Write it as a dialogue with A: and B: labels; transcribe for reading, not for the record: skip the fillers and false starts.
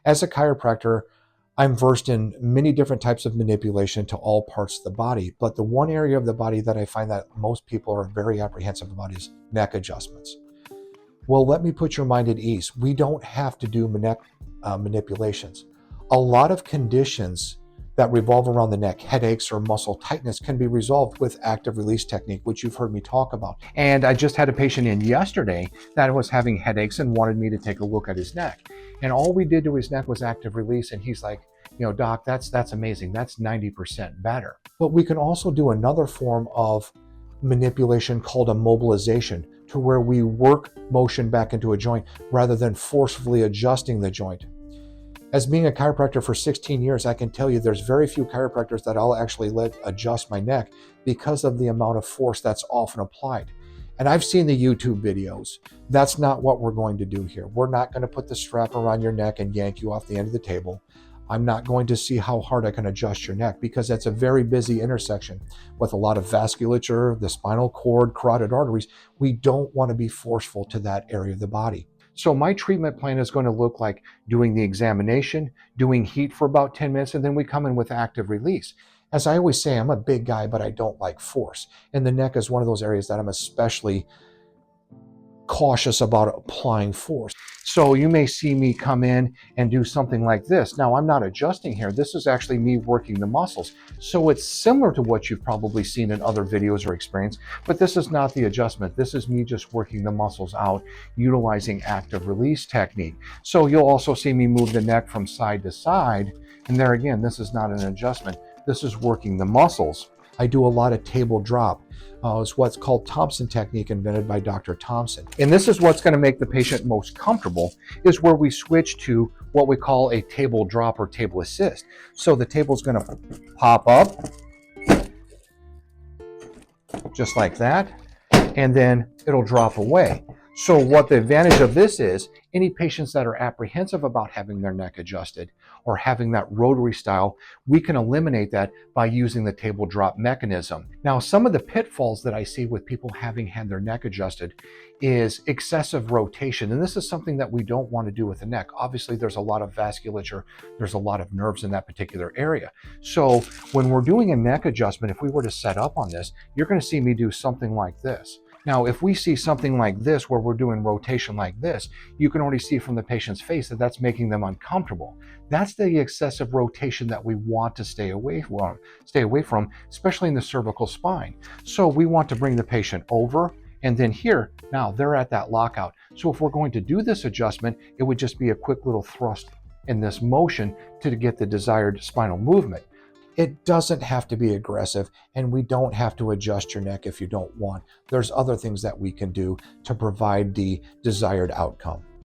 A: As a chiropractor, I'm versed in many different types of manipulation to all parts of the body, but the one area of the body that I find that most people are very apprehensive about is neck adjustments. Well, let me put your mind at ease. We don't have to do neck manipulations. A lot of conditions that revolve around the neck, headaches or muscle tightness, can be resolved with active release technique, which you've heard me talk about. And I just had a patient in yesterday that was having headaches and wanted me to take a look at his neck. And all we did to his neck was active release. And he's like, doc, that's amazing. That's 90% better. But we can also do another form of manipulation called a mobilization, to where we work motion back into a joint rather than forcefully adjusting the joint. As being a chiropractor for 16 years, I can tell you there's very few chiropractors that I'll actually let adjust my neck because of the amount of force that's often applied. And I've seen the YouTube videos. That's not what we're going to do here. We're not going to put the strap around your neck and yank you off the end of the table. I'm not going to see how hard I can adjust your neck, because that's a very busy intersection with a lot of vasculature, the spinal cord, carotid arteries. We don't want to be forceful to that area of the body. So my treatment plan is going to look like doing the examination, doing heat for about 10 minutes, and then we come in with active release. As I always say, I'm a big guy, but I don't like force. And the neck is one of those areas that I'm especially cautious about applying force. So you may see me come in and do something like this. Now, I'm not adjusting here. This is actually me working the muscles. So it's similar to what you've probably seen in other videos or experience, but this is not the adjustment. This is me just working the muscles out, utilizing active release technique. So you'll also see me move the neck from side to side. And there again, this is not an adjustment. This is working the muscles. I do a lot of table drop. It's what's called Thompson technique, invented by Dr. Thompson. And this is what's going to make the patient most comfortable, is where we switch to what we call a table drop or table assist. So the table is going to pop up just like that, and then it'll drop away. So what the advantage of this is, any patients that are apprehensive about having their neck adjusted or having that rotary style, we can eliminate that by using the table drop mechanism. Now, some of the pitfalls that I see with people having had their neck adjusted is excessive rotation. And this is something that we don't want to do with the neck. Obviously, there's a lot of vasculature, there's a lot of nerves in that particular area. So when we're doing a neck adjustment, if we were to set up on this, you're going to see me do something like this. Now, if we see something like this, where we're doing rotation like this, you can already see from the patient's face that that's making them uncomfortable. That's the excessive rotation that we want to stay away from, especially in the cervical spine. So we want to bring the patient over, and then here, now they're at that lockout. So if we're going to do this adjustment, it would just be a quick little thrust in this motion to get the desired spinal movement. It doesn't have to be aggressive, and we don't have to adjust your neck if you don't want. There's other things that we can do to provide the desired outcome.